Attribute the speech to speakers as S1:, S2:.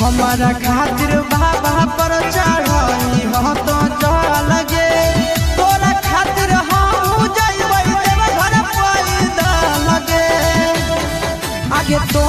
S1: हमारा खातिर बाबा पर चढ़ाई हो तो चल गे तोरा खातिर हम जइबै देव घर पैदल गे आगे तो